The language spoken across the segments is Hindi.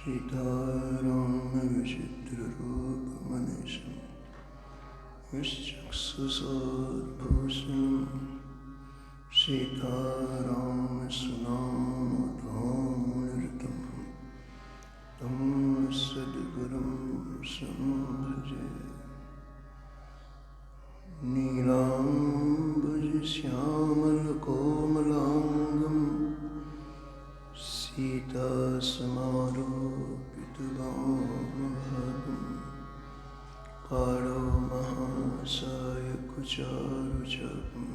सीतारामविचित्ररूपमनिशं यश्चक्षुषोद्भूषणं सीतारामसुनामधोनिरतं तं सद्गुरुं संभजे। नीलाम्बुजश्यामलकोमलाङ्गं सीतासमारोपितवामभागं पाणौ महासायकुचारुचापं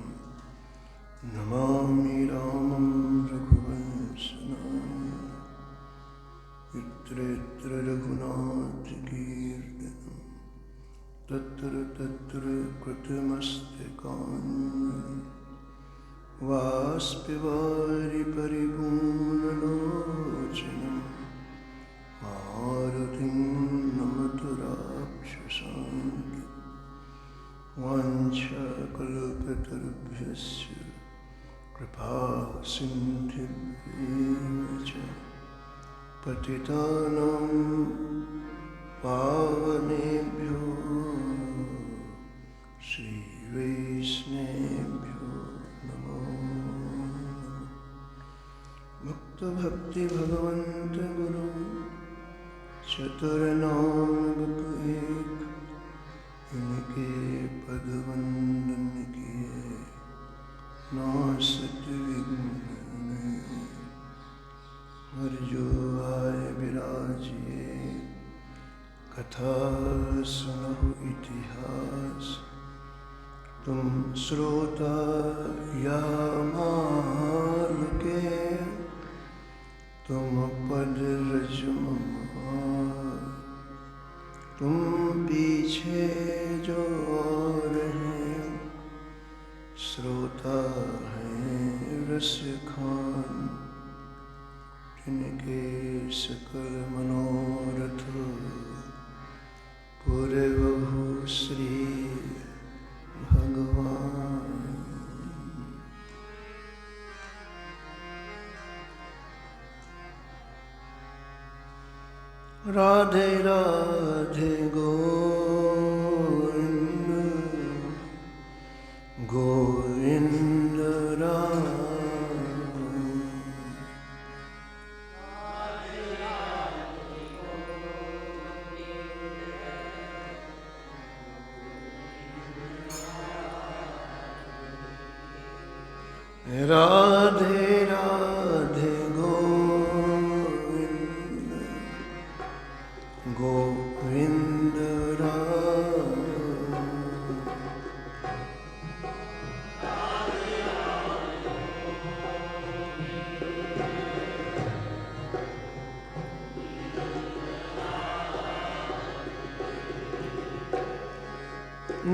नमामि रामं रघुवंशनाय। यत्र यत्र रघुनाथकीर्तनं तत्र तत्र कृतमस्तकाञ्जलिं वाष्पवारि परिपूर्णलोचनं मारुतिं नमत राक्षसान्तं। वाञ्छाकल्पतरुभ्यश्च कृपासिन्धुभ्यश्च पतितानां पावनेभ्यो श्रीवैष्णवेभ्यो नमो नमः। भक्तभक्ति भगवन्त गुरु चतुरनाम बपु एक, इनके पद वंदन किए नासत विघ्न। हर जो आए विराजिए कथा सुनहु इतिहास। तुम श्रोता या माल के तुम पद रजमहार। तुम पीछे जो और हैं श्रोता हैं रस खान। जिनके सकल मनोरथ पूरे बहु श्री भगवान। राधे राधे गोविंद गोविंद राम। राधे राधे गोविंद गोविंद राम।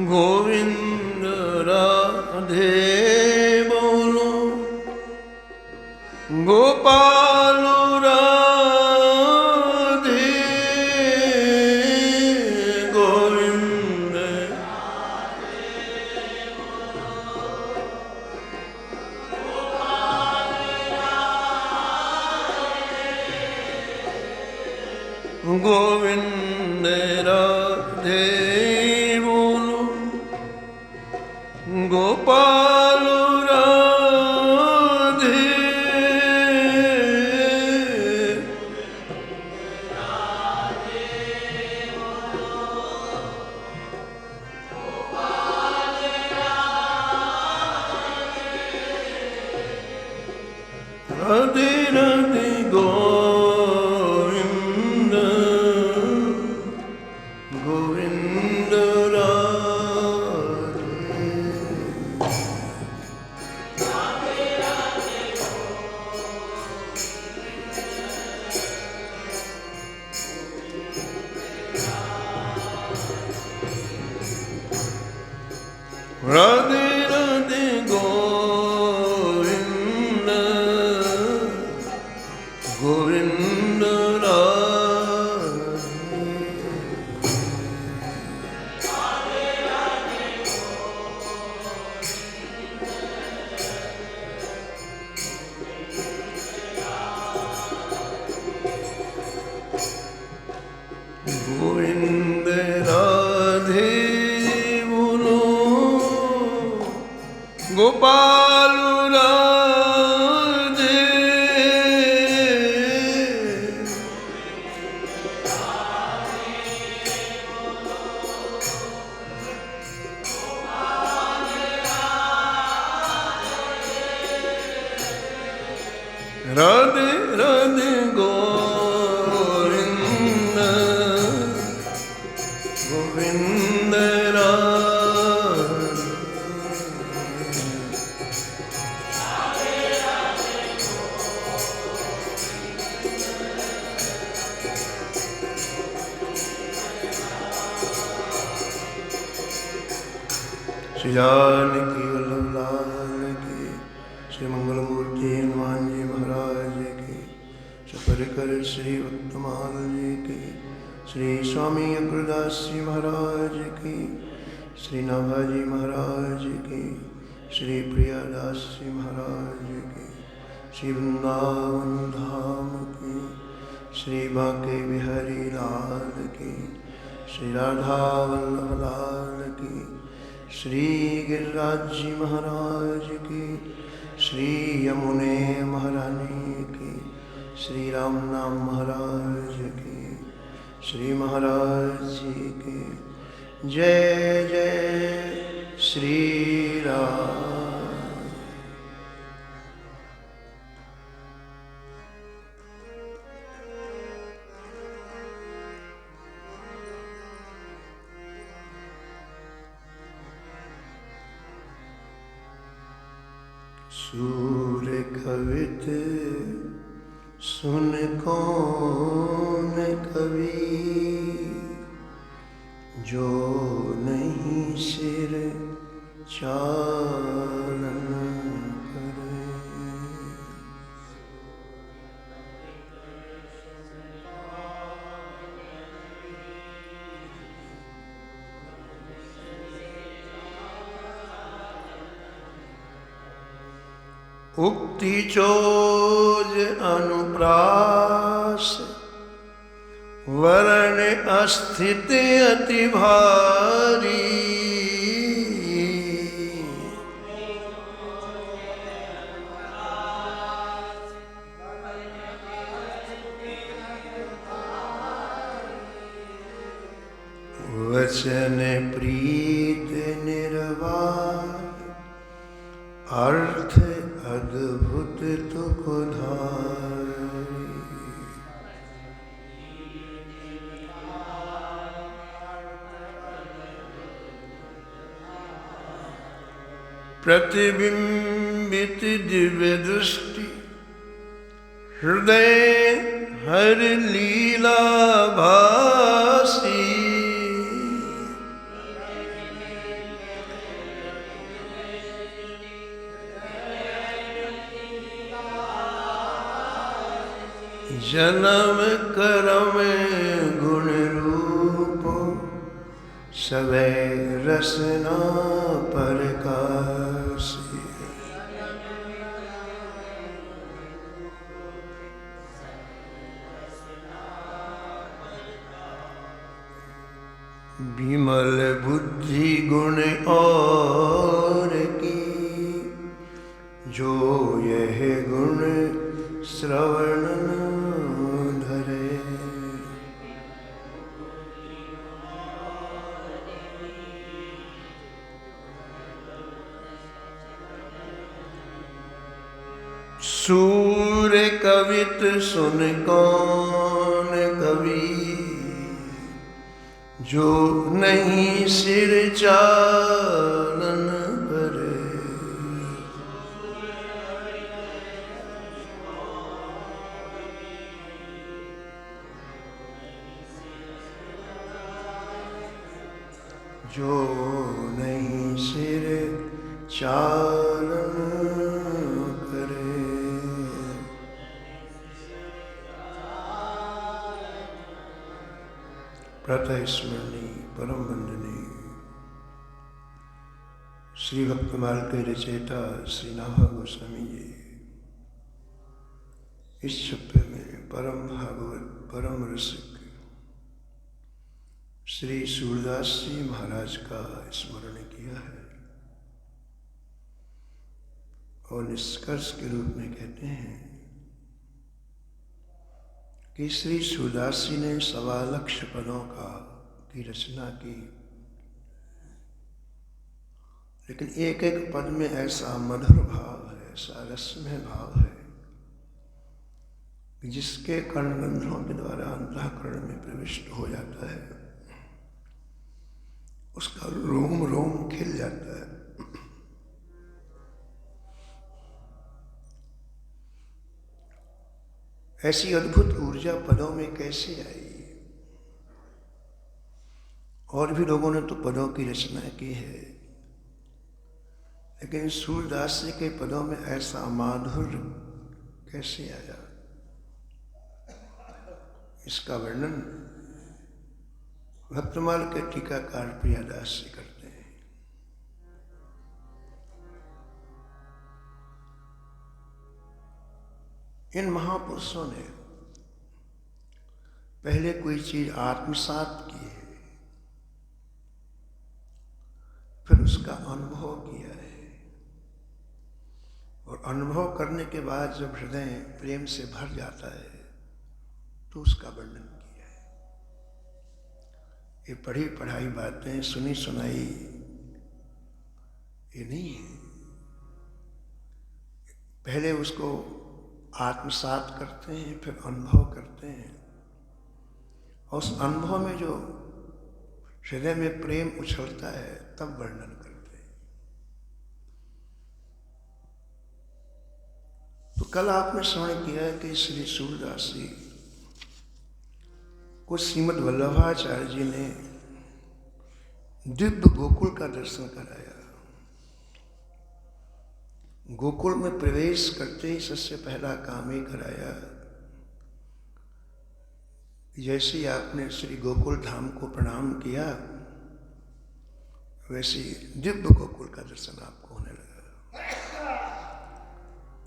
गोविंद राधे गोपाल राधे गोविंद। गोविंद राधे बोलो गोपाल राधे राधे गोविंद गोविंद राधे राधे गोविंद गोविंद श्री जानकी वल्लभ लाल की, श्री मंगल मूर्ति हनुमान जी महाराज की, सपरिकर श्री भक्तमाल जी की, श्री स्वामी अग्रदास जी महाराज की, श्री नाभाजी महाराज की, श्री प्रियादास जी महाराज की, श्री वृंदावन धाम की, श्री बांके बिहारी लाल की, श्री राधा वल्लभ लाल की, श्री गिरिराज जी महाराज की, श्री यमुने महारानी की, श्री राम नाम महाराज की, श्री महाराज जी की। जय जय श्री राम। सूर कवित सुन कौन कवि, जो नहीं सिर चालन करे। उक्ति चोज अनुप्रास, वर्ण अस्थित अति भारी। वचन प्रीत निर्वाण, अर्थ अद्भुत तुकधारी। प्रतिबिंबित दिव्य दृष्टि, हृदय हर लीला भासी। जन्म करम गुण रूप, सवै रसना परकासी। विमल बुद्धि गुण और की, जो यह गुण श्रवण धरे। सूर कवित सुन कौन कवि, जो नहीं सिर चालन करे। जो नहीं सिर चालन करे। प्रातः स्मरणीय परम वंदनीय श्री भक्तमाल के रचयिता श्री नाभा गोस्वामी जी इस छप्पे में परम भागवत परम रसिक श्री सूरदास जी महाराज का स्मरण किया है और निष्कर्ष के रूप में कहते हैं कि श्री सूरदास जी ने 1.25 लाख पदों की रचना की, लेकिन एक एक पद में ऐसा मधुर भाव है, ऐसा रसमय भाव है कि जिसके कर्णरंध्रों के द्वारा अंतःकरण में प्रविष्ट हो जाता है, उसका रोम रोम खिल जाता है। ऐसी अद्भुत ऊर्जा पदों में कैसे आई? और भी लोगों ने तो पदों की रचना की है, लेकिन सूरदास जी के पदों में ऐसा माधुर्य कैसे आया, इसका वर्णन भक्तमाल के टीकाकार प्रियादास जी करते हैं। इन महापुरुषों ने पहले कोई चीज आत्मसात की है, फिर उसका अनुभव किया है, और अनुभव करने के बाद जब हृदय प्रेम से भर जाता है तो उसका वर्णन किया है। ये पढ़ी पढ़ाई बातें, सुनी सुनाई ये नहीं है। पहले उसको आत्मसात करते हैं, फिर अनुभव करते हैं, और उस अनुभव में जो हृदय में प्रेम उछलता है तब वर्णन करते हैं। तो कल आपने श्रवण किया कि श्री सूरदास जी को श्रीमद् वल्लभाचार्य जी ने दिव्य गोकुल का दर्शन कराया। गोकुल में प्रवेश करते ही सबसे पहला काम ही कराया, जैसे आपने श्री गोकुल धाम को प्रणाम किया वैसे दिव्य गोकुल का दर्शन आपको होने लगा।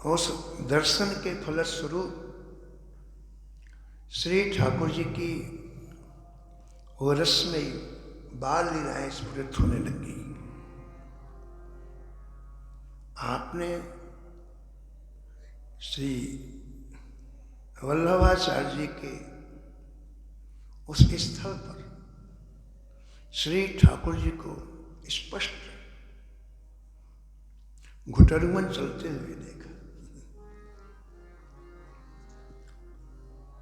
उस दर्शन के फलस्वरूप श्री ठाकुर जी की वो रसमयी बाल लीलाएं स्फुरित होने लगी। आपने श्री वल्लभाचार्य जी के उस स्थल पर श्री ठाकुर जी को स्पष्ट घुटरुमन चलते हुए देखा।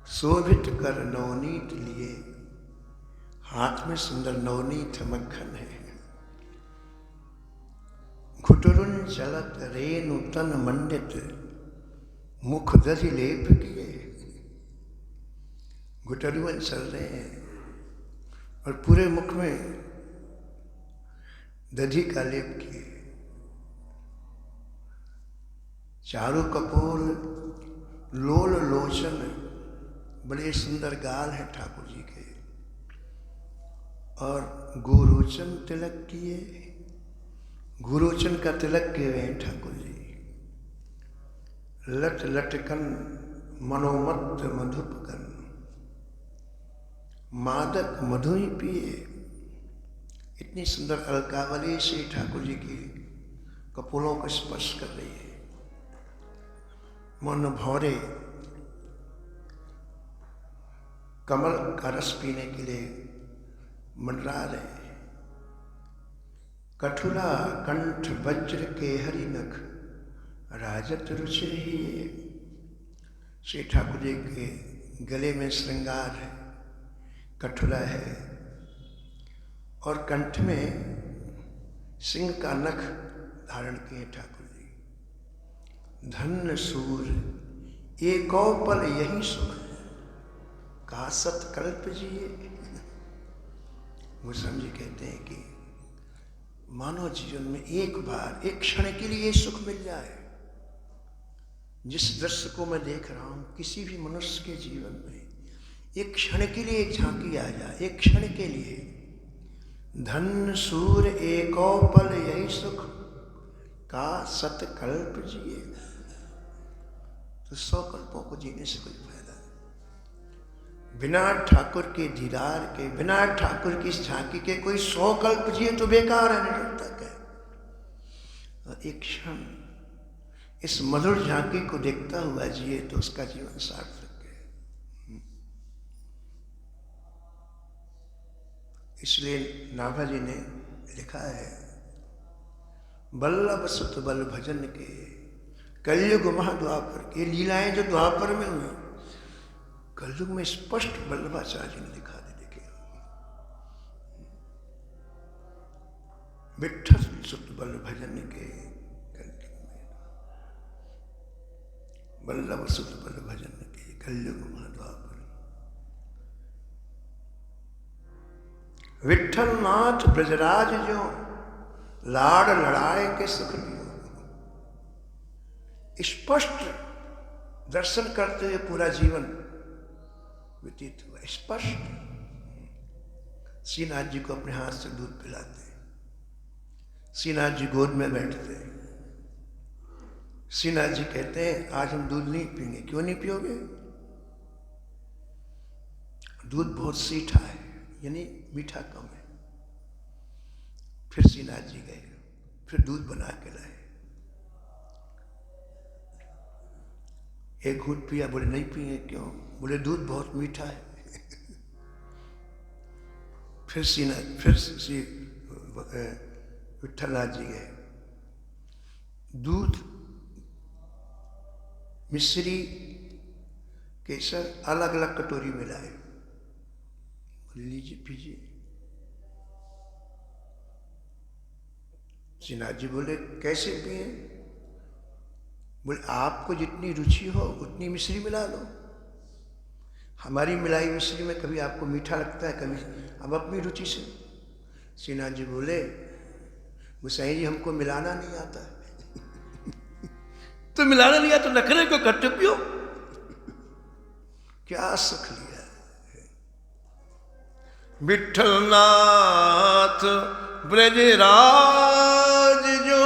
शोभित कर नवनीत लिए, हाथ में सुंदर नवनीत मक्खन है। घुटरुन चलत रेणु तन मंडित, मुख दधि लेप किए। घुटरुन चल रहे हैं और पूरे मुख में दधि का लेप किए। चारु कपोल लोल लोचन, बड़े सुंदर गाल हैं ठाकुर जी के, और गोरोचन तिलक किए। गोरोचन का तिलक किए हुए हैं ठाकुर जी। लट लटकन मनोमत मधुपकन, मादक मधु ही पिए। इतनी सुंदर अलकावली से ठाकुर जी की कपोलों को स्पर्श कर रही है। मन भौरे कमल का रस पीने के लिए मंडरा रहे हैं। कठुरा कंठ वज्र के हरि नख, राजत रुचि ही। श्री ठाकुर जी के गले में श्रृंगार है, कठुरा है, और कंठ में सिंह का नख धारण किए ठाकुर जी। धन्य सूर एको पल यही सुख, का सतकल्प जिए। गोस्वामी जी कहते हैं कि मानव जीवन में एक बार, एक क्षण के लिए सुख मिल जाए। जिस दृश्य को मैं देख रहा हूं, किसी भी मनुष्य के जीवन में एक क्षण के लिए एक झांकी आ जाए, एक क्षण के लिए। धन सूर एको पल यही सुख, का सतकल्प जिए। तो 100 कल्पों को जीने से कोई फायदा नहीं। बिना ठाकुर के दीदार के, बिना ठाकुर की झांकी के कोई 100 कल्प जिए तो बेकार है, निरर्थक है। और एक क्षण इस मधुर झांकी को देखता हुआ जिए तो उसका जीवन सार्थक है। इसलिए नाभा जी ने लिखा है, बल्लभ सुत बल भजन के, कलयुग महाद्वापर के। लीलाएं जो द्वापर में हुई, कलयुग में स्पष्ट वल्लभाचार्य जी ने दिखा दी। देखिए, विठ्ठल सुत बल भजन के, वल्लभ सुत बल भजन के, कलयुग महाद्वापर। विठ्ठल नाथ ब्रजराज जो, लाड़ लड़ाए के सुख लियो। स्पष्ट दर्शन करते हुए पूरा जीवन व्यतीत हुआ। स्पष्ट श्रीनाथ जी को अपने हाथ से दूध पिलाते, श्रीनाथ जी गोद में बैठते, श्रीनाथ जी कहते हैं आज हम दूध नहीं पीएंगे। क्यों नहीं पियोगे? दूध बहुत सीठा है, यानी मीठा कम है। फिर श्रीनाथ जी गए, फिर दूध बना के लाए, एक घूंट पिया, बोले नहीं पिए। क्यों? बोले दूध बहुत मीठा है। फिर श्री विठलनाथ जी गए, दूध, मिश्री, केसर अलग अलग कटोरी में लाए, बोले लीजिए पीजिए। श्रीनाथ जी बोले कैसे पिए? बोले आपको जितनी रुचि हो उतनी मिश्री मिला लो। हमारी मिलाई मिश्री में कभी आपको मीठा लगता है, कभी अब अपनी रुचि से। श्रीनाथ जी बोले गोसाई जी हमको मिलाना नहीं आता है। तो मिलाना नहीं आता, नखरे को करते पियो। क्या सुख लिया है। विठलनाथ ब्रजराज जो,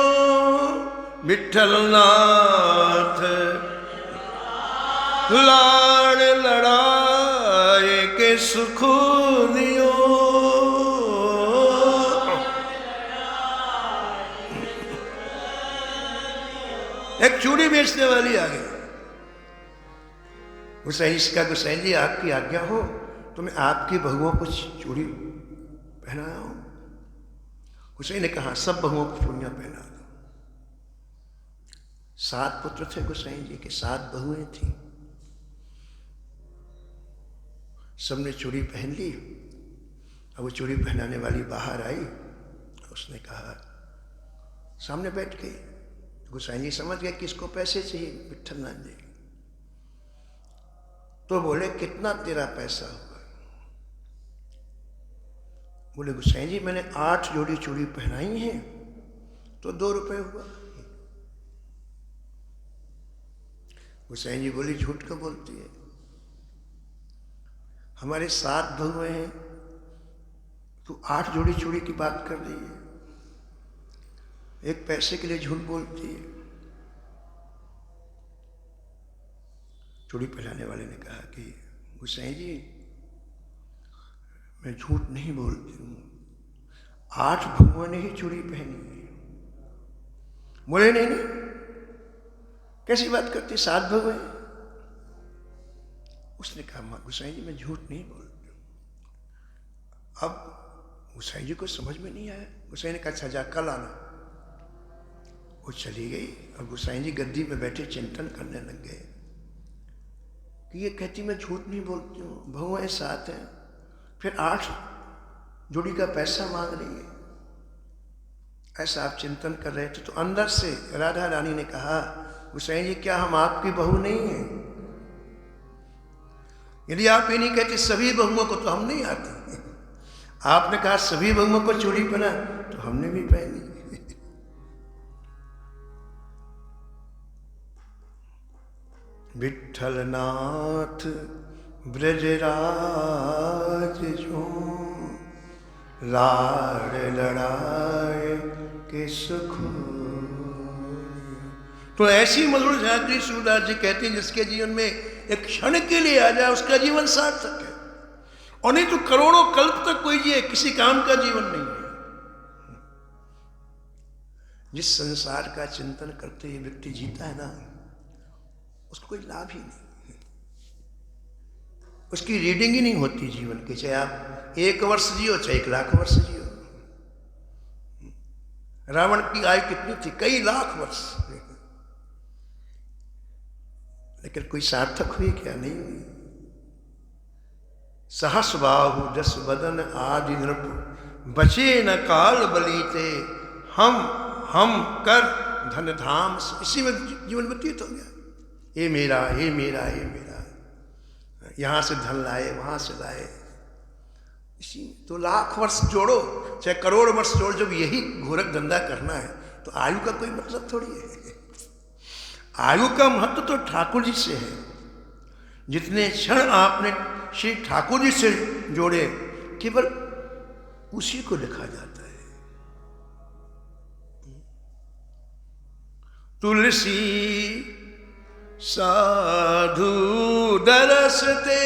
विठलनाथ लाड़ लड़ाए के सुख लियो। एक चूड़ी बेचने वाली आ गई। गोसाई इसका गोसाई जी आपकी आज्ञा हो तो मैं आपकी बहुओं को चूड़ी पहनाया हूं। गोसाई ने कहा सब बहुओं को चूड़ियां पहना दो। 7 पुत्र थे गोसाई जी के, 7 बहुएं थी। सबने चूड़ी पहन ली। अब वो चूड़ी पहनाने वाली बाहर आई, उसने कहा, सामने बैठ गई। गोसाई जी समझ गए कि इसको पैसे चाहिए विठलनाथ जी। तो बोले कितना तेरा पैसा हुआ? बोले गोसाई जी मैंने 8 जोड़ी चूड़ी पहनाई हैं तो 2 रुपए हुआ। गोसाई जी बोली झूठ क्यों बोलती है? हमारे 7 बहुएं हैं, तो 8 जोड़ी चूड़ी की बात कर रही है, एक पैसे के लिए झूठ बोलती है। चूड़ी पहनाने वाले ने कहा कि गोसाई जी मैं झूठ नहीं बोलती हूं, 8 बहुओं ने ही चूड़ी पहनी है। बोले नहीं नहीं कैसी बात करती, 7 बहुएं। उसने कहा गोसाई जी मैं झूठ नहीं बोलती हूं। अब गोसाई जी को समझ में नहीं आया। गोसाई ने कहा अच्छा जा कल आना। वो चली गई और गोसाई जी गद्दी में बैठे चिंतन करने लग गए कि ये कहती मैं झूठ नहीं बोलती हूँ, बहुएं 7 हैं, फिर 8 जोड़ी का पैसा मांग रही है। ऐसा आप चिंतन कर रहे थे तो अंदर से राधा रानी ने कहा गोसाई जी क्या हम आपकी बहू नहीं हैं? यदि आप ये नहीं कहते सभी बहुओं को तो हम नहीं आती। आपने कहा सभी बहुओं को चूड़ी पहना तो हमने भी पहनी। विठलनाथ ब्रजराज जो, लाड़ लड़ाए के सुख। तो ऐसी मधुर झांकी सूरदास जी कहते हैं जिसके जीवन में एक क्षण के लिए आ जाए उसका जीवन सार्थक है, और नहीं तो करोड़ों कल्प तक कोई जिए किसी काम का जीवन नहीं है। जिस संसार का चिंतन करते हुए व्यक्ति जीता है ना, उसको कोई लाभ ही नहीं, उसकी रीडिंग ही नहीं होती जीवन की। चाहे आप 1 वर्ष जियो चाहे 1 लाख वर्ष जियो। रावण की आयु कितनी थी? कई लाख वर्ष, लेकिन कोई सार्थक हुई क्या? नहीं हुई। सहस बाहु 10 बदन आदि नृप, बचे न काल बलीते, हम कर धन धाम। इसी में जीवन व्यतीत हो गया। ये मेरा, ये मेरा, ये मेरा, यहां से धन लाए वहां से लाए। इसी तो लाख वर्ष जोड़ो चाहे करोड़ वर्ष जोड़ो, जब यही घोरक धंधा करना है तो आयु का कोई मतलब थोड़ी है। आयु का महत्व तो ठाकुर जी से है। जितने क्षण आपने श्री ठाकुर जी से जोड़े, केवल उसी को लिखा जाता है। तुलसी साधु दरसते,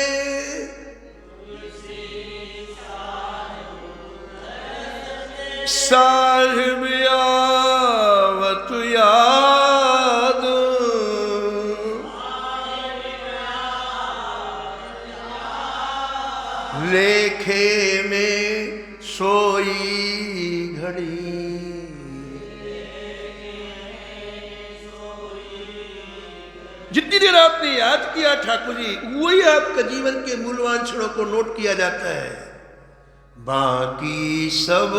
साहिब आवत याद, लेखे में सोई घड़ी। जितनी देर आपने याद किया ठाकुर जी, वही आपका जीवन के मूल्यवान क्षणों को नोट किया जाता है। बाकी सब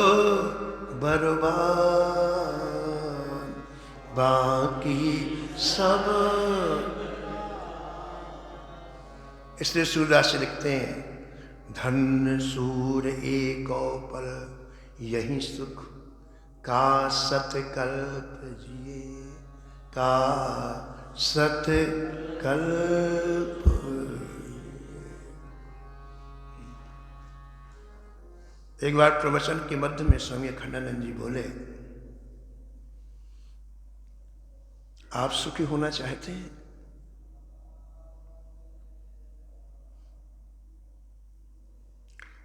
बर्बाद, बाकी सब। इसलिए सूरदास से लिखते हैं, धन सूर एक पल यही सुख, का सतकल्प जिए, का सतकल्प। एक बार प्रवचन के मध्य में स्वामी अखंडानंद जी बोले, आप सुखी होना चाहते हैं?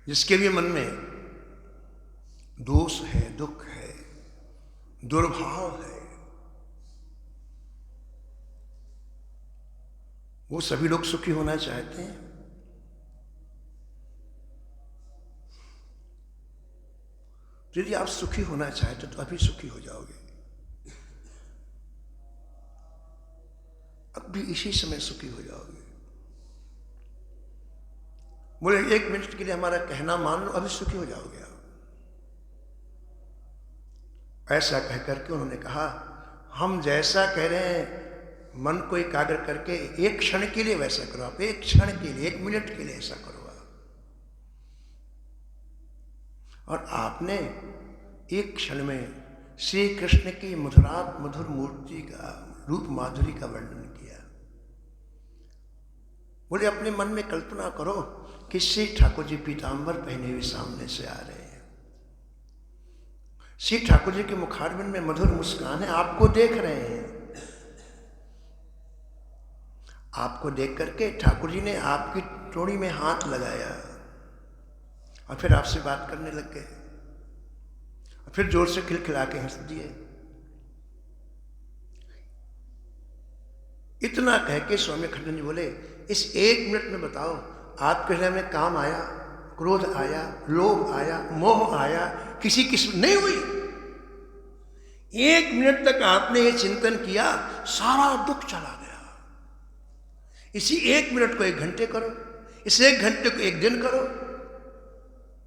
जिसके भी मन में दोष है, दुख है, दुर्भाव है, वो सभी लोग सुखी होना चाहते हैं। यदि आप सुखी होना चाहते तो अभी सुखी हो जाओगे, अब भी इसी समय सुखी हो जाओगे। बोले 1 मिनट के लिए हमारा कहना मान लो, अभी सुखी हो जाओगे आप। ऐसा कहकर के उन्होंने कहा, हम जैसा कह रहे हैं मन को एकाग्र करके एक क्षण के लिए वैसा करो आप, एक क्षण के लिए, 1 मिनट के लिए ऐसा करो आप। और आपने एक क्षण में श्री कृष्ण की मधुरात मधुर मूर्ति का, रूप माधुरी का वर्णन किया। बोले अपने मन में कल्पना करो कि श्री ठाकुर जी पीतांबर पहने हुए सामने से आ रहे हैं, श्री ठाकुर जी के मुखारविंद में मधुर मुस्कान है, आपको देख रहे हैं। आपको देख करके ठाकुर जी ने आपकी टोड़ी में हाथ लगाया और फिर आपसे बात करने लग गए, और फिर जोर से खिलखिला के हंस दिए। इतना कह के स्वामी अखंडानंद जी बोले, इस 1 मिनट में बताओ आपके हृदय में काम आया, क्रोध आया, लोभ आया, मोह आया, किसी किस्म नहीं हुई। 1 मिनट तक आपने ये चिंतन किया, सारा दुख चला गया। इसी 1 मिनट को 1 घंटे करो, इस 1 घंटे को 1 दिन करो,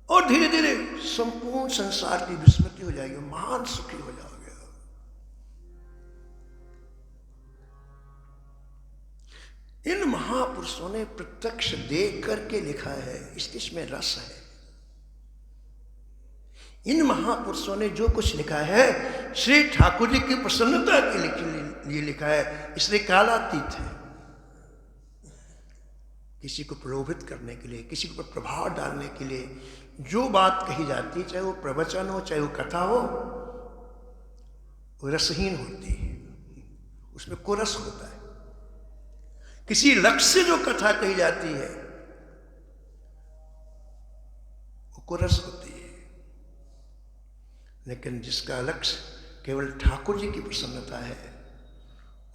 और धीरे धीरे संपूर्ण संसार की विस्मृति हो जाएगी, महान सुखी हो जाओगे। इन महापुरुषों ने प्रत्यक्ष देख करके लिखा है, इसमें रस है। इन महापुरुषों ने जो कुछ लिखा है श्री ठाकुर जी की प्रसन्नता के लिए लिखा है, इसलिए कालातीत है। किसी को प्रलोभित करने के लिए, किसी को प्रभाव डालने के लिए जो बात कही जाती है, चाहे वो प्रवचन हो, चाहे वो कथा हो, वो रसहीन होती है, उसमें कोरस होता है। किसी लक्ष्य से जो कथा कही जाती है वो कोरस होती है। लेकिन जिसका लक्ष्य केवल ठाकुर जी की प्रसन्नता है,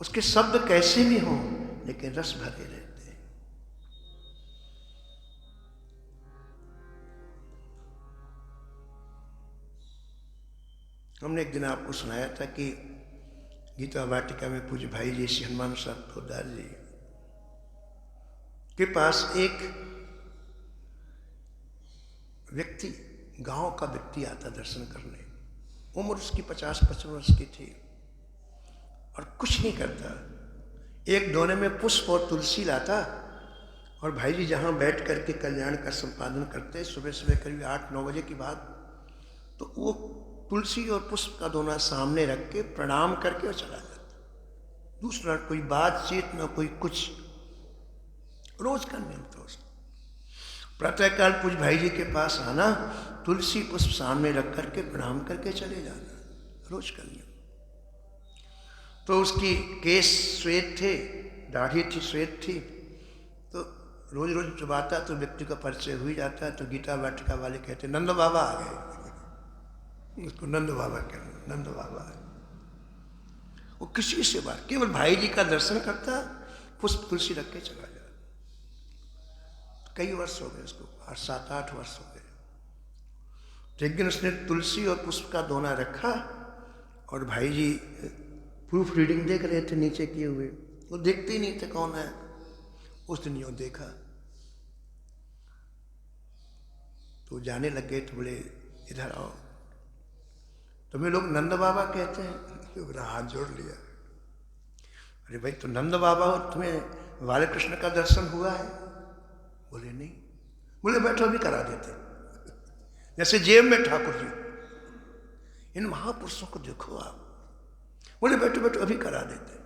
उसके शब्द कैसे भी हों लेकिन रस भरे रहते हैं। हमने एक दिन आपको सुनाया था कि गीता वाटिका में पूज्य भाई जी श्री हनुमान साहब पोदार जी के पास एक व्यक्ति, गांव का व्यक्ति आता दर्शन करने। उम्र उसकी 50-55 वर्ष की थी और कुछ नहीं करता, एक दोने में पुष्प और तुलसी लाता, और भाई जी जहाँ बैठ करके कल्याण का संपादन करते सुबह सुबह करीब 8-9 बजे की बात, तो वो तुलसी और पुष्प का दोना सामने रख के प्रणाम करके और चला जाता। दूसरा कोई बातचीत न कोई कुछ, रोज का नियम था उसका। प्रातःकाल पूज भाई जी के पास आना, तुलसी पुष्प सामने रख करके प्रणाम करके चले जाना, रोज का नियम। तो उसकी केस श्वेत थे, दाढ़ी थी श्वेत थी, तो रोज रोज जब आता तो व्यक्ति का परिचय हो ही जाता है। तो गीता वाटिका वाले कहते नंद बाबा आ गए, उसको नंद बाबा कहना, नंद बाबा है। वो किसी से बात, केवल भाई जी का दर्शन करता, पुष्प तुलसी रख के चला जाता। कई वर्ष हो गए उसको, 7-8 वर्ष हो गए। तो एक दिन उसने तुलसी और पुष्प का दोना रखा और भाई जी प्रूफ रीडिंग देख रहे थे नीचे किए हुए, वो देखते ही नहीं थे कौन है। उस दिन यूँ देखा तो जाने लगे, तो बोले इधर आओ, तुम्हें लोग नंद बाबा कहते हैं। तो बोला हाथ जोड़ लिया, अरे भाई तो नंद बाबा हो, तुम्हें बाल कृष्ण का दर्शन हुआ है? बोले नहीं। बोले बैठो अभी करा देते। जैसे जेब में ठाकुर जी, इन महापुरुषों को देखो आप। बोले बैठो बैठो अभी करा देते।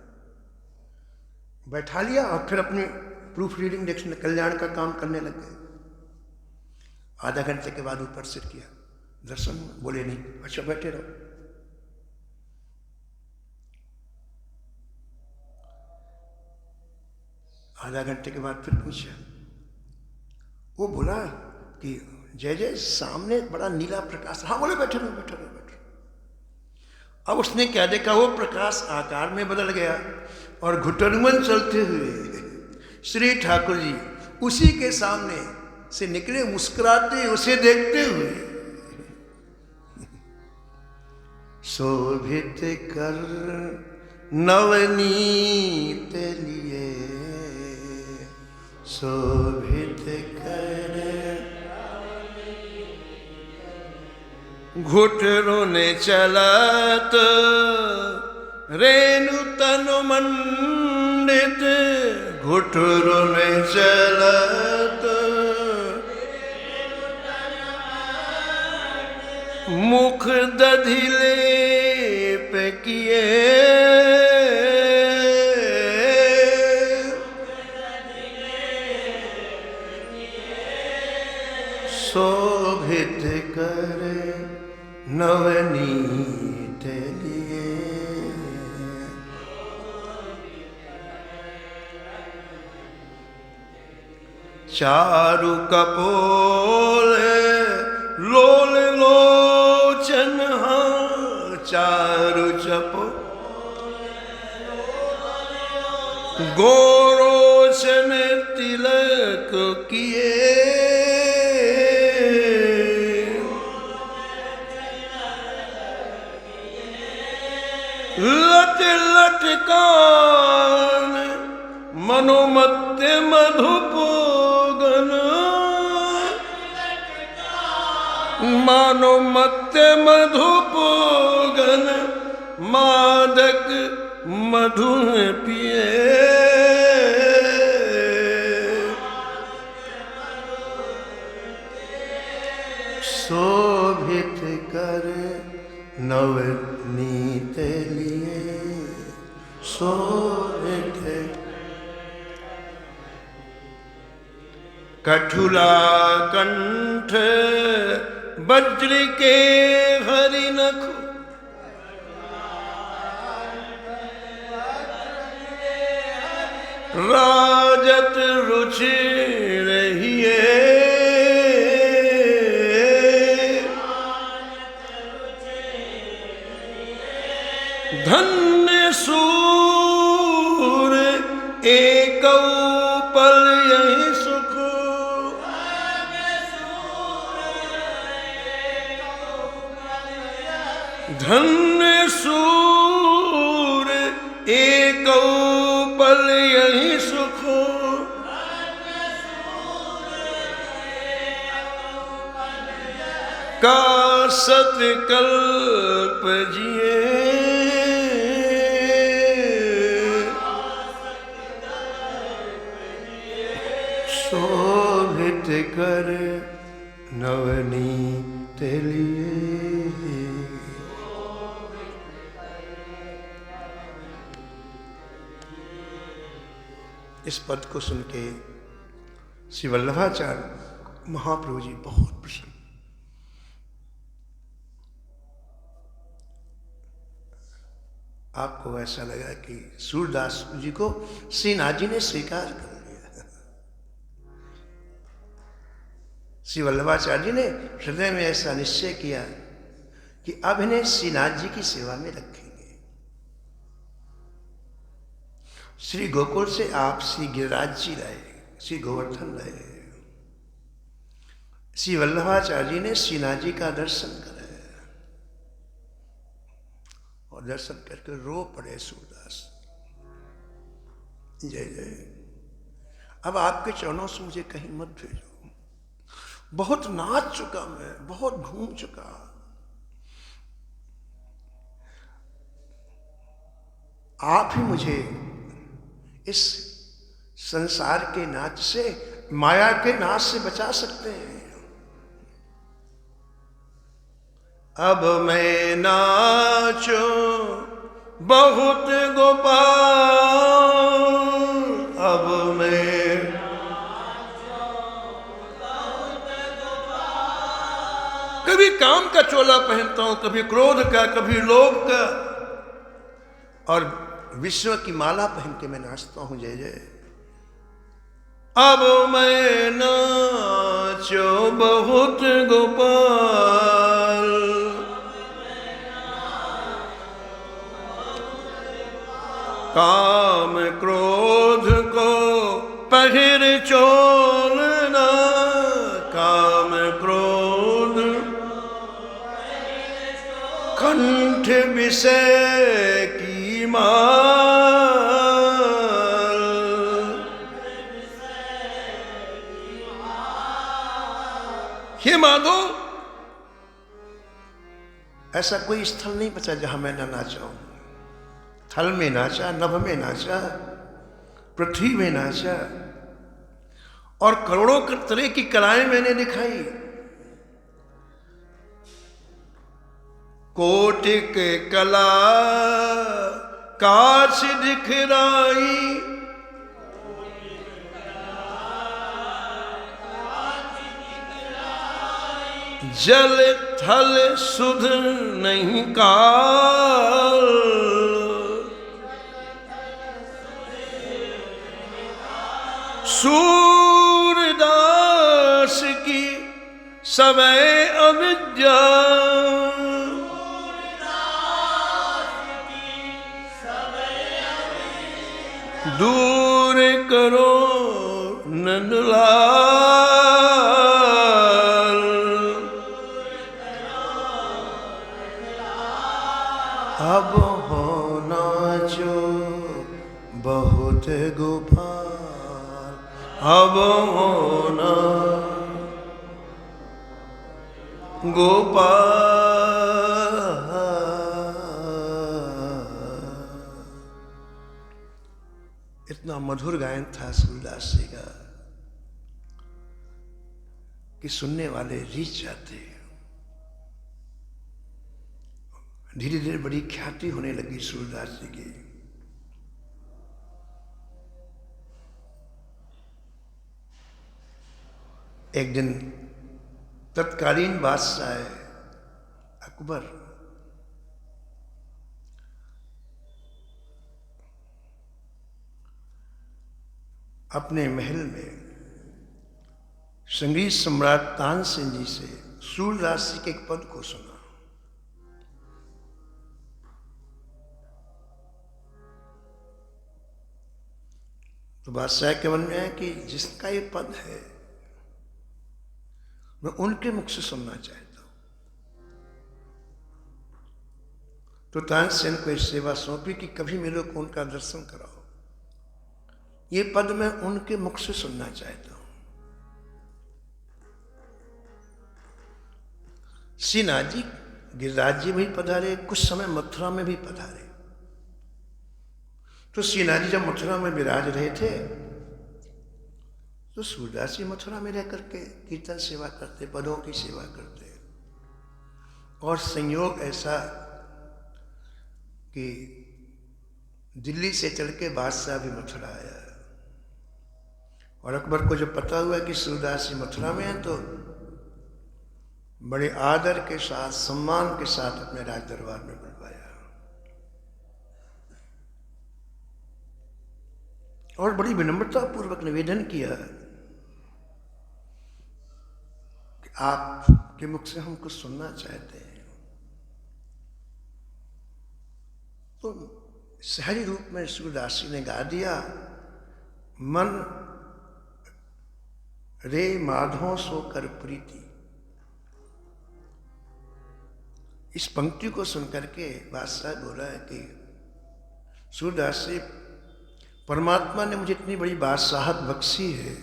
बैठा लिया और फिर अपनी प्रूफ रीडिंग देखने, कल्याण का काम करने लग गए। आधा घंटे के बाद ऊपर सिर किया, दर्शन हुआ? बोले नहीं। अच्छा बैठे रहो। आधा घंटे के बाद फिर पूछा, वो बोला कि जय जय सामने बड़ा नीला प्रकाश। हाँ बोले बैठे रहो बैठे रहो बैठे। अब उसने क्या देखा, वो प्रकाश आकार में बदल गया और घुटनमन चलते हुए श्री ठाकुर जी उसी के सामने से निकले, मुस्कुराते उसे देखते हुए। शोभित कर नवनीत लिए, शोभित कर घुटरों ने चलत, रेणु तनु मंडित घुटरों ने चलत, मुख दधिले पे किए, शोभित कर नवनीत लिए। चारु कपोल लोल लोचन, चारु चपो गोरोचन तिलक किए, लट लटकान मनोमत्य मधुपोगन, मनोमत्य मधुपोगन, मादक मधु पिए। शोभित कर नवनीत लिए, शोभित कठुला कंठ वज्र के हरि नखु, राजत रुचि रहिए, धन्य सूर एक पल यही सुख, धन्य सूर एक पल यही सुख, का सतकल्प जिए, शोभित कर नवनीत लिए। इस पद को सुन के श्री वल्लभाचार्य महाप्रभु जी बहुत प्रसन्न। आपको ऐसा लगा कि सूरदास जी को श्रीनाथ जी ने स्वीकार कर लिया। श्री वल्लभाचार्य जी ने हृदय में ऐसा निश्चय किया कि अब इन्हें श्रीनाथ जी की सेवा में रखेंगे। श्री गोकुल से आप श्री गिरिराज जी लाए, श्री गोवर्धन लाए। श्री वल्लभाचार्य जी ने श्रीनाथ जी का दर्शन कराया और दर्शन करके रो पड़े सूरदास, जय जय, अब आपके चरणों से मुझे कहीं मत भेजो, बहुत नाच चुका मैं, बहुत घूम चुका, आप ही मुझे इस संसार के नाच से, माया के नाच से बचा सकते हैं। अब मैं नाचो बहुत गोपाल, अब मैं कभी काम का चोला पहनता हूं, कभी क्रोध का, कभी लोभ का, और विश्व की माला पहन के मैं नाचता हूं, जय जय। अब मैं नाचो बहुत गोपाल, काम क्रोध को पहिर चोलना, काम क्रोध कंठ विषय की माल। हे माधो, ऐसा कोई स्थल नहीं बचा जहां मैं न नाचा हूं। थल में नाचा, नभ में नाचा, पृथ्वी में नाचा, और करोड़ों तरह की कलाएं मैंने दिखाई। कोटिक कला काश दिखराई, जल थल सुध नहीं काल, सूरदास की सवै अविद्या, दूर करो नंदलाल। अब हो नाचो बहुत गोपाल, अब हो ना गोपाल। इतना मधुर गायन था सूरदास जी का कि सुनने वाले रीझ जाते। धीरे धीरे बड़ी ख्याति होने लगी सूरदास जी की। एक दिन तत्कालीन बादशाह अकबर अपने महल में संगीत सम्राट तानसेन जी से सूरदास जी के एक पद को सुना। तो बादशाह के मन में है कि जिसका ये पद है मैं उनके मुख से सुनना चाहता हूं। तो तानसेन को इस सेवा सौंपी कि कभी मेरे को उनका दर्शन कराओ, ये पद मैं उनके मुख से सुनना चाहता हूं। श्रीनाथ जी गिरिराज जी भी पधारे, कुछ समय मथुरा में भी पधारे। तो श्रीनाथ जी जब मथुरा में विराज रहे थे तो सूरदास जी मथुरा में रह करके कीर्तन सेवा करते, पदों की सेवा करते। और संयोग ऐसा कि दिल्ली से चल के बादशाह भी मथुरा आया। और अकबर को जब पता हुआ कि सूरदास जी मथुरा में हैं तो बड़े आदर के साथ, सम्मान के साथ अपने राज दरबार में बुलवाया और बड़ी विनम्रता पूर्वक निवेदन किया कि आपके मुख से हम कुछ सुनना चाहते हैं। तो सहज रूप में सूरदास जी ने गा दिया, मन रे माधो सो कर प्रीति। इस पंक्ति को सुनकर के बादशाह बोला है कि सूरदास जी, परमात्मा ने मुझे इतनी बड़ी बादशाहत बख्शी है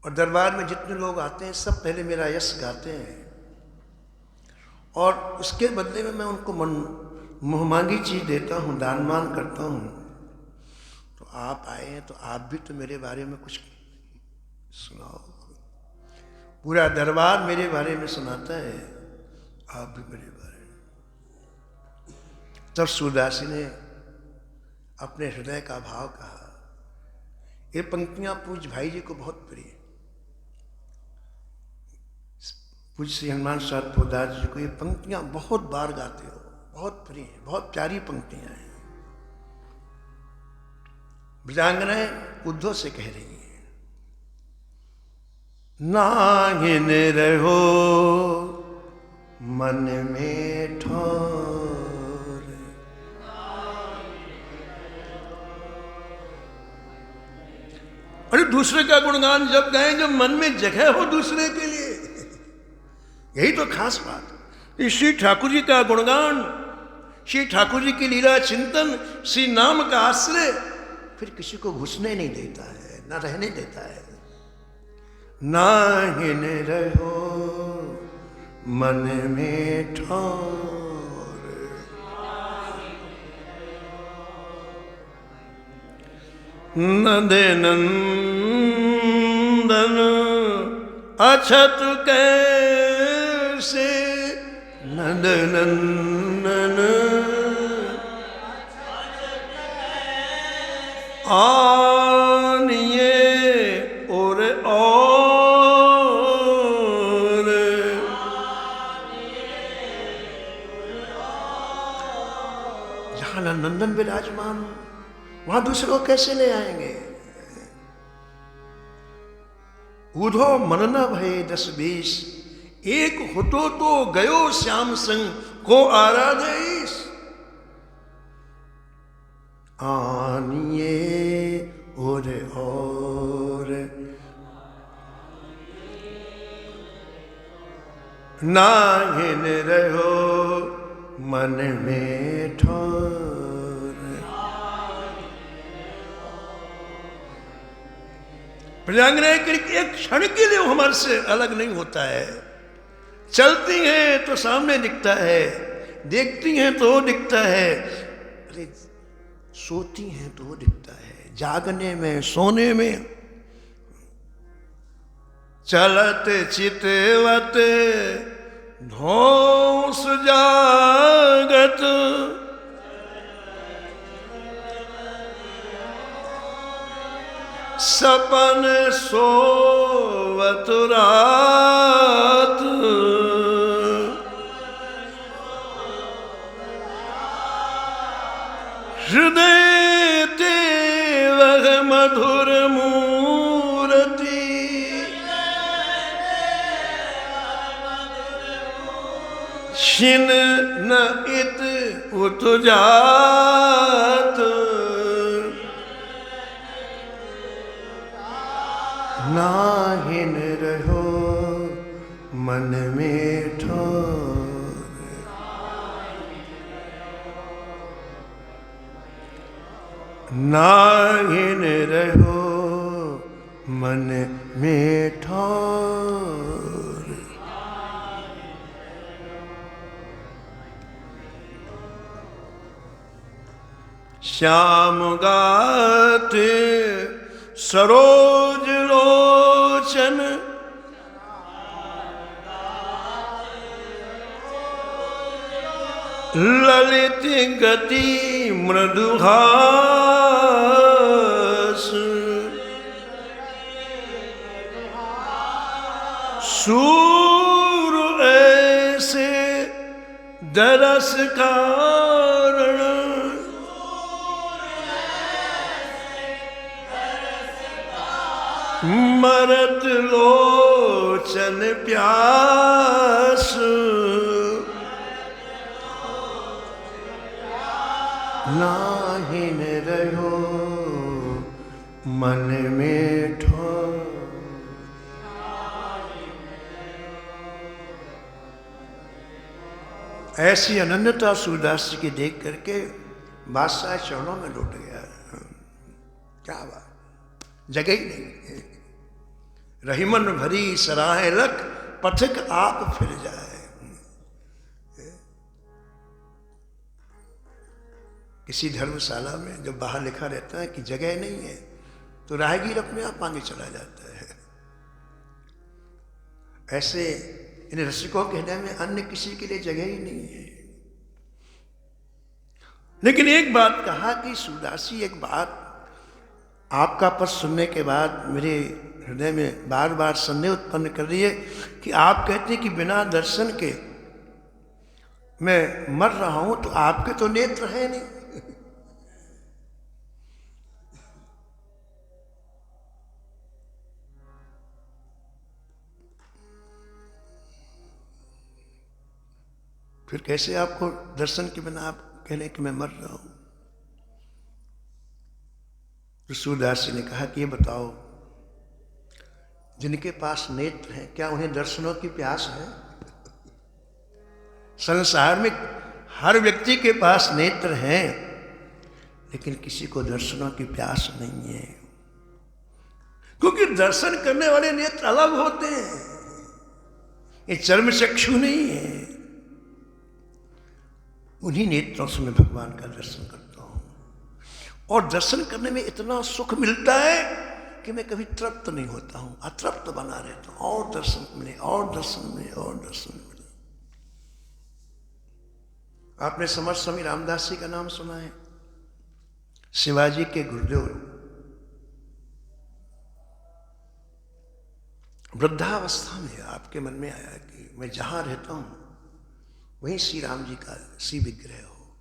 और दरबार में जितने लोग आते हैं सब पहले मेरा यश गाते हैं और उसके बदले में मैं उनको मुँहमांगी चीज देता हूँ, दानमान करता हूँ। तो आप आए हैं तो आप भी तो मेरे बारे में कुछ सुनाओ। पूरा दरबार मेरे बारे में सुनाता है, आप भी मेरे बारे में। तब सूरदास जी ने अपने हृदय का भाव कहा। ये पंक्तियां पूज्य भाई जी को बहुत प्रिय, पूज्य श्री हनुमान साहब पोदार जी को ये पंक्तियां बहुत बार गाते हो, बहुत प्रिय, बहुत प्यारी पंक्तियां हैं। ब्रजांगनाएं उद्धव से कह रही हैं, नाहिन रहो मन में ठोर, अरे दूसरे का गुणगान जब गाएं जब मन में जगह हो दूसरे के लिए, यही तो खास बात। श्री ठाकुर जी का गुणगान, श्री ठाकुर जी की लीला चिंतन, श्री नाम का आश्रय फिर किसी को घुसने नहीं देता है, ना रहने देता है। नाहिन रहो मन में ठोर, नंद नंदन अछत कैसे, नंद नंदन आनिए और जहां नंदन विराजमान वहां दूसरों को कैसे ले आएंगे। उधो मन न भये 10-20, एक होतो तो गयो श्याम संग को आराधेश, आनिए और नाहिन रहो मन में ठोर। प्रजांगनाएं एक क्षण के लिए हमारे से अलग नहीं होता है। चलती हैं तो सामने दिखता है, देखती हैं तो दिखता है, अरे सोती हैं तो दिखता है, जागने में सोने में। चलत चितवत धोस जागत, सपन सोवत रात, हृदय ते वह मधुर मूर्ति, छिन न इत उत जात, नाहिन रहो मन में ठोर। नाहिन रहो मन में ठोर। श्याम गाते सरोज लोचन, ललित गति मृदुहास, सूर ऐसे दरस कारण, मरत लोचन प्यास, नाहिन रहो मन में ठोर। ऐसी अनन्यता सूरदास जी की देख करके बादशाह चरणों में लौट गया। क्या बात, जगह ही नहीं। रहीमन भरी सराहे लख, पथिक आप फिर जाए। किसी धर्मशाला में जब बाहर लिखा रहता है कि जगह नहीं है, तो राहगीर अपने आप आगे चला जाता है। ऐसे इन रसिकों के हृदय में अन्य किसी के लिए जगह ही नहीं है। लेकिन एक बात कहा कि सूरदासी, एक बात आपका पद सुनने के बाद मेरे हृदय में बार बार संदेह उत्पन्न कर रही है कि आप कहते हैं कि बिना दर्शन के मैं मर रहा हूं, तो आपके तो नेत्र है नहीं। फिर कैसे आपको दर्शन के बिना आप कह रहे कि मैं मर रहा हूं? तो सूरदास जी ने कहा कि ये बताओ, जिनके पास नेत्र हैं, क्या उन्हें दर्शनों की प्यास है? संसार में हर व्यक्ति के पास नेत्र हैं, लेकिन किसी को दर्शनों की प्यास नहीं है, क्योंकि दर्शन करने वाले नेत्र अलग होते हैं। ये चर्म चक्षु नहीं है। उन्हीं नेत्रों से मैं भगवान का दर्शन करता हूं, और दर्शन करने में इतना सुख मिलता है कि मैं कभी तृप्त नहीं होता हूं, अतृप्त बना रहता हूं। और दर्शन मिले, और दर्शन मिले, और दर्शन मिले। आपने समर्थ स्वामी रामदास जी का नाम सुना है? शिवाजी के गुरुदेव। वृद्धावस्था में आपके मन में आया कि मैं जहां रहता हूं वहीं श्री राम जी का श्री विग्रह हो।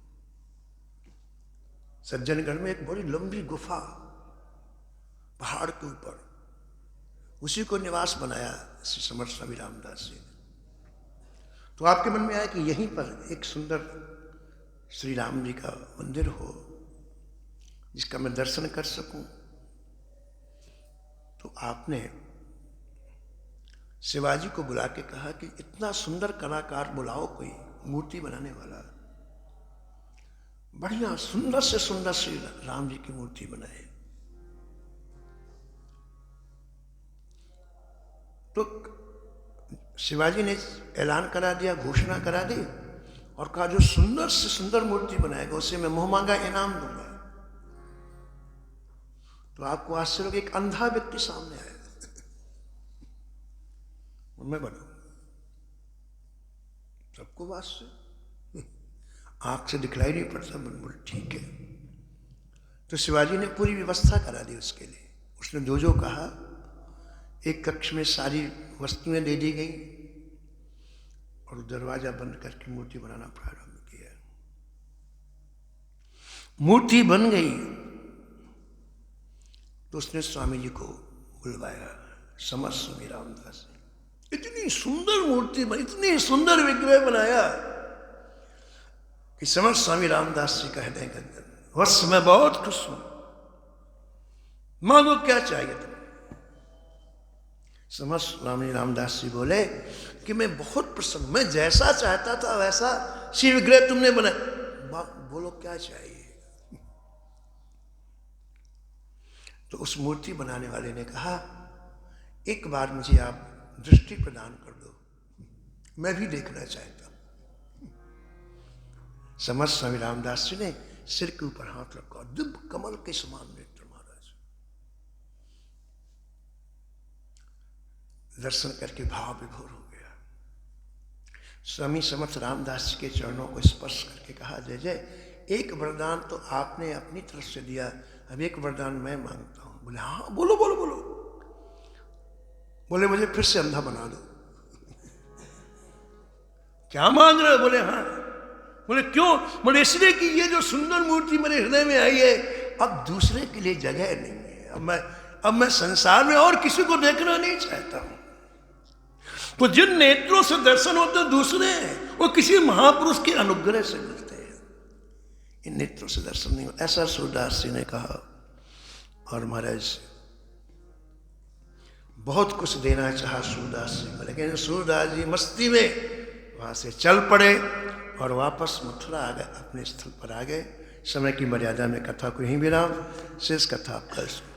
सज्जनगढ़ में एक बड़ी लंबी गुफा पहाड़ के ऊपर, उसी को निवास बनाया श्री समर्थ स्वामी रामदास जी ने। तो आपके मन में आया कि यहीं पर एक सुंदर श्री राम जी का मंदिर हो, जिसका मैं दर्शन कर सकूं। तो आपने शिवाजी को बुला के कहा कि इतना सुंदर कलाकार बुलाओ, कोई मूर्ति बनाने वाला, बढ़िया सुंदर से सुंदर श्री राम जी की मूर्ति बनाए। तो शिवाजी ने ऐलान करा दिया, घोषणा करा दी, और कहा जो सुंदर से सुंदर मूर्ति बनाएगा उसे मैं मुंह मांगा इनाम दूंगा। तो आपको आश्चर्य होगा, एक अंधा व्यक्ति सामने आया, मैं बनाऊ। सबको बात से आंख से दिखलाई नहीं पड़ता, मन बोल ठीक है। तो शिवाजी ने पूरी व्यवस्था करा दी उसके लिए। उसने जो कहा, एक कक्ष में सारी वस्तुएं दे दी गई, और दरवाजा बंद करके मूर्ति बनाना प्रारंभ किया। मूर्ति बन गई तो उसने स्वामी जी को बुलवाया, समर्थ स्वामी रामदास। इतनी सुंदर मूर्ति बनी, इतनी सुंदर विग्रह बनाया कि समर्थ स्वामी रामदास जी का हृदय गदगद। बस मैं बहुत खुश हूं, मांगो क्या चाहिए तुम्हें? समर्थ स्वामी रामदास जी बोले कि मैं बहुत प्रसन्न, मैं जैसा चाहता था वैसा श्री विग्रह तुमने बनाया। बोलो क्या चाहिए? तो उस मूर्ति बनाने वाले ने कहा, एक बार मुझे आप दृष्टि प्रदान कर दो, मैं भी देखना चाहता हूं। समर्थ स्वामी रामदास जी ने सिर के ऊपर हाथ रखा, दिव्य कमल के समान नेत्र महाराज। दर्शन करके भाव विभोर हो गया। स्वामी समर्थ रामदास जी के चरणों को स्पर्श करके कहा, जय जय, एक वरदान तो आपने अपनी तरफ से दिया, अब एक वरदान मैं मांगता हूं। बोले हाँ, बोलो बोलो बोलो। बोले मुझे फिर से अंधा बना दो। क्या मांग रहे हो? बोले हाँ। बोले क्यों? बोले इसलिए कि ये जो सुंदर मूर्ति मेरे हृदय में आई है, अब दूसरे के लिए जगह नहीं है। अब मैं संसार में और किसी को देखना नहीं चाहता हूं। तो जिन नेत्रों से दर्शन होते दूसरे हैं, वो किसी महापुरुष के अनुग्रह से मिलते हैं। इन नेत्रों से दर्शन नहीं होता, ऐसा सूरदास जी ने कहा। और महाराज बहुत कुछ देना चाहा सूरदास जी को, लेकिन सूरदास जी मस्ती में वहां से चल पड़े और वापस मथुरा आ गए, अपने स्थल पर आ गए। समय की मर्यादा में कथा को यहीं विराम। शेष कथा आप कल सुनो।